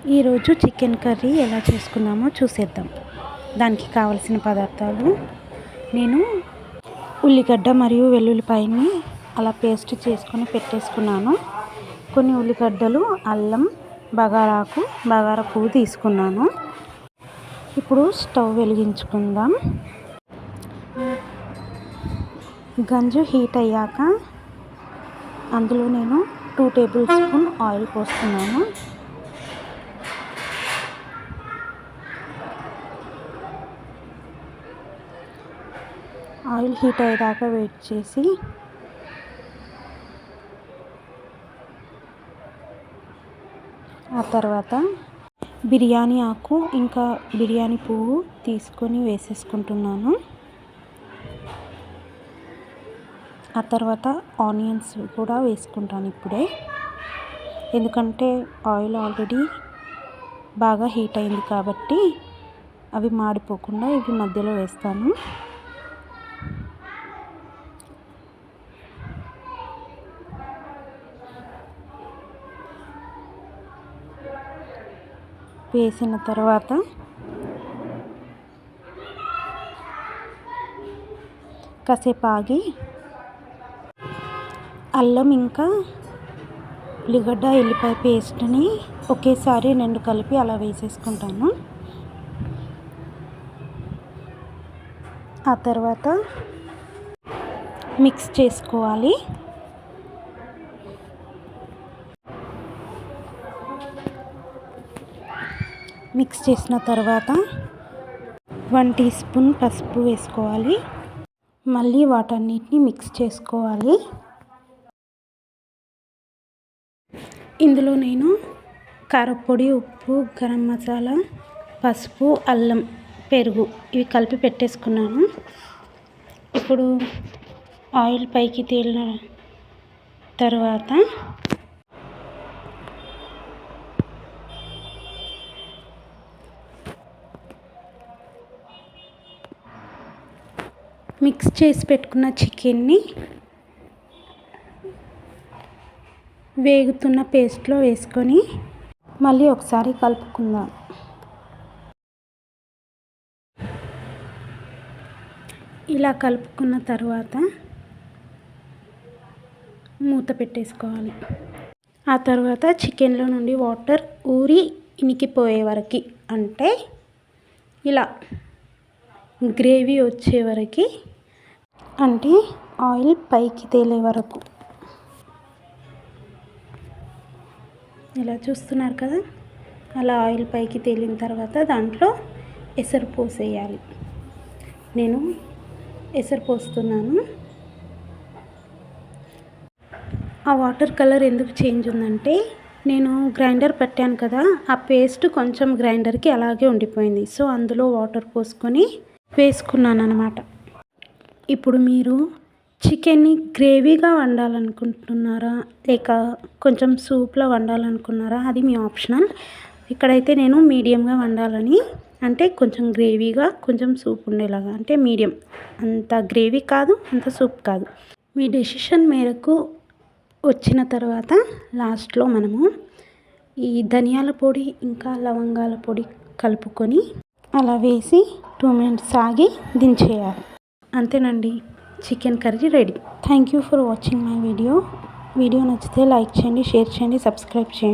ఈరోజు chicken curry ఎలా చేసుకుందామో చూసేద్దాం. దానికి కావలసిన పదార్థాలు, నేను ఉల్లిగడ్డ మరియు వెల్లుల్లిపాయని అలా పేస్ట్ చేసుకొని పెట్టేసుకున్నాను. కొన్ని ఉల్లిగడ్డలు, అల్లం, బగారా పువ్వు తీసుకున్నాను. ఇప్పుడు స్టవ్ వెలిగించుకుందాం. గంజు హీట్ అయ్యాక అందులో నేను 2 టేబుల్ స్పూన్ ఆయిల్ పోస్తున్నాను. ఆయిల్ హీట్ అయ్యేదాకా వెయిట్ చేసి ఆ తర్వాత బిర్యానీ ఆకు ఇంకా బిర్యానీ పువ్వు తీసుకొని వేసేసుకుంటున్నాను. ఆ తర్వాత ఆనియన్స్ కూడా వేసుకుంటాను ఇప్పుడే, ఎందుకంటే ఆయిల్ ఆల్రెడీ బాగా హీట్ అయింది కాబట్టి అవి మాడిపోకుండా ఇవి మధ్యలో వేస్తాను. వేసిన తర్వాత కాసేపు ఆగి అల్లం ఇంకా ఉల్లిగడ్డ ఎల్లిపాయ పేస్ట్ని ఒకేసారి 2 కలిపి అలా వేసేసుకుంటాను. ఆ తర్వాత మిక్స్ చేసుకోవాలి. మిక్స్ చేసిన తర్వాత 1 టీ స్పూన్ పసుపు వేసుకోవాలి. మళ్ళీ వాటన్నిటిని మిక్స్ చేసుకోవాలి. ఇందులో నేను కారపొడి, ఉప్పు, గరం మసాలా, పసుపు, అల్లం, పెరుగు ఇవి కలిపి పెట్టేసుకున్నాను. ఇప్పుడు ఆయిల్ పైకి తేలిన తర్వాత మిక్స్ చేసి పెట్టుకున్న చికెన్ని వేగుతున్న పేస్ట్లో వేసుకొని మళ్ళీ ఒకసారి కలుపుకుందాం. ఇలా కలుపుకున్న తర్వాత మూత పెట్టేసుకోవాలి. ఆ తర్వాత చికెన్లో నుండి వాటర్ ఊరి ఇనికిపోయే వరకు, అంటే ఇలా గ్రేవీ వచ్చే వరకు, అంటే ఆయిల్ పైకి తేలే వరకు. ఇలా చూస్తున్నారు కదా, అలా ఆయిల్ పైకి తేలిన తర్వాత దాంట్లో ఎసరు పోసేయాలి. నేను ఎసరు పోస్తున్నాను. ఆ వాటర్ కలర్ ఎందుకు చేంజ్ ఉందంటే, నేను గ్రైండర్ పెట్టాను కదా, ఆ పేస్ట్ కొంచెం గ్రైండర్కి అలాగే ఉండిపోయింది. సో అందులో వాటర్ పోసుకొని వేసుకున్నాను అన్నమాట. ఇప్పుడు మీరు చికెన్ని గ్రేవీగా వండాలనుకుంటున్నారా, లేక కొంచెం సూప్లా వండాలనుకున్నారా, అది మీ ఆప్షనల్. ఇక్కడైతే నేను మీడియంగా వండాలని, అంటే కొంచెం గ్రేవీగా కొంచెం సూప్ ఉండేలాగా, అంటే మీడియం, అంత గ్రేవీ కాదు అంత సూప్ కాదు. మీ డెసిషన్ మేరకు వచ్చిన తర్వాత లాస్ట్లో మనము ఈ ధనియాల పొడి ఇంకా లవంగాల పొడి కలుపుకొని అలా వేసి 2 మినిట్స్ ఆగి దించేయాలి. అంతేనండి, chicken curry ready. Thank you for watching my video నచ్చితే లైక్ చేయండి, షేర్ చేయండి, సబ్స్క్రైబ్ చేయండి.